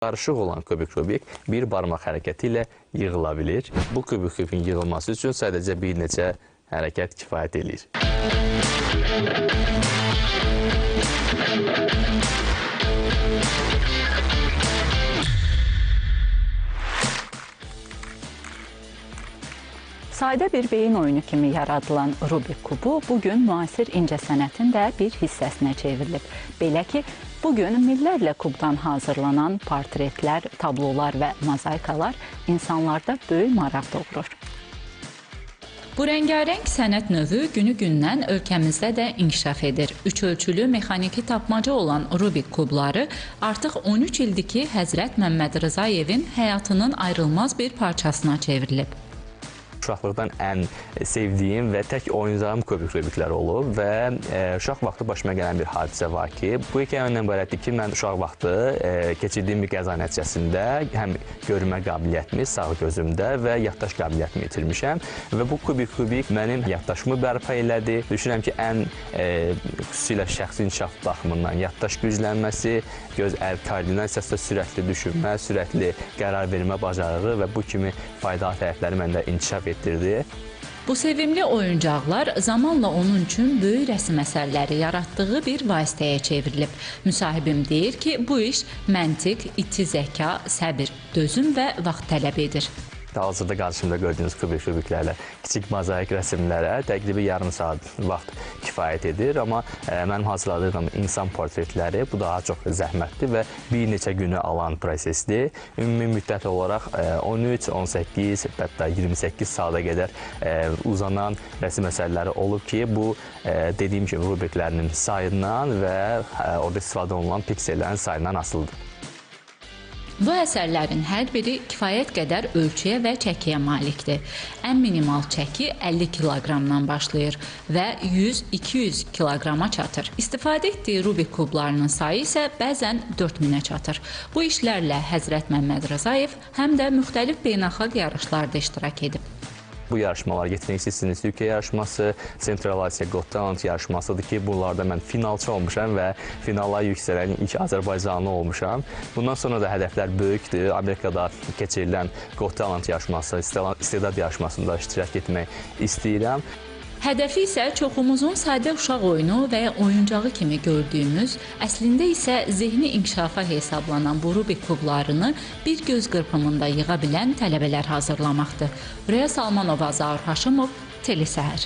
Qarışıq olan kubik bir barmaq hərəkəti ilə yığıla bilir. Bu kubikin yığılması üçün sadəcə bir neçə hərəkət kifayət edir. Sadə bir beyin oyunu kimi yaradılan Rubik kubu bugün müasir incəsənətin də bir hissəsinə çevrilib. Belə ki, bugün millərlə kubdan hazırlanan portretlər, tablolar və mozaikalar insanlarda böyük maraq doğurur. Bu rəngarəng sənət növü günü-gündən ölkəmizdə də inkişaf edir. Üç ölçülü mexaniki tapmaca olan Rubik kubları artıq 13 ildir ki, Həzrət Məmməd Rızayevin həyatının ayrılmaz bir parçasına çevrilib. Uşaqlıqdan ən sevdiyim və tək oyuncağım kubiklər olub və uşaq vaxtı başıma gələn bir hadisə var ki, bu hekayə ondan ibarətdir ki, mən uşaq vaxtı keçirdiyim bir qəza nəticəsində həm görmə qabiliyyətimi sağ gözümdə və yaddaş qabiliyyətimi itirmişəm və bu kubik mənim yaddaşımı bərpa elədi. Düşünürəm ki, ən xüsusilə şəxsi inkişaf baxımından yaddaş güclənməsi, göz koordinasiyası, sürətli düşünmə, sürətli qərar vermə bacarığı və bu kimi faydalı tərəfləri məndə inkişaf etdirdi. Bu sevimli oyuncaqlar zamanla onun üçün böyük rəsm əsərləri yaratdığı bir vasitəyə çevrilib. Müsahibim deyir ki, bu iş məntiq, iti zəka, səbir, dözüm və vaxt tələb edir. Hazırda qarşımda gördüyünüz kubiklərlə kiçik mozaik rəsmlərə təqribi yarım saat vaxt kifayət edir. Amma mənim hazırladığım insan portretləri bu daha çox zəhmətli və bir neçə günü alan prosesdir. Ümumi müddət olaraq 13, 18, hətta 28 saata qədər uzanan rəsm əsərləri olub ki, bu dediyim kimi rubiklərinin sayından və orada istifadə olunan piksellərin sayından asılıdır. Bu əsərlərin hər biri kifayət qədər ölçüyə və çəkiyə malikdir. Ən minimal çəki 50 kiloqramdan başlayır və 100-200 kiloqrama çatır. İstifadə etdiyi Rubik kublarının sayı isə bəzən 4000-ə çatır. Bu işlərlə Həzrət Məmməd Rızayev həm də müxtəlif beynəlxalq yarışlarda iştirak edib. Bu yarışmalar Yeteneksiz Türkiyə yarışması, Central Asia Got Talent yarışmasıdır ki, bunlarda mən finalçı olmuşam və finala yüksələn ilk Azərbaycanlı olmuşam. Bundan sonra da hədəflər böyükdür. Amerikada keçirilən Got Talent yarışması, istedad yarışmasında iştirak etmək istəyirəm. Hədəfi isə çoxumuzun sadə uşaq oyunu və ya oyuncağı kimi gördüyümüz, əslində isə zehni inkişafa hesablanan bu Rubik kublarını bir göz qırpımında yığa bilən tələbələr hazırlamaqdır. Rüya Salmanova, Zaur Haşimov, Telesəhər.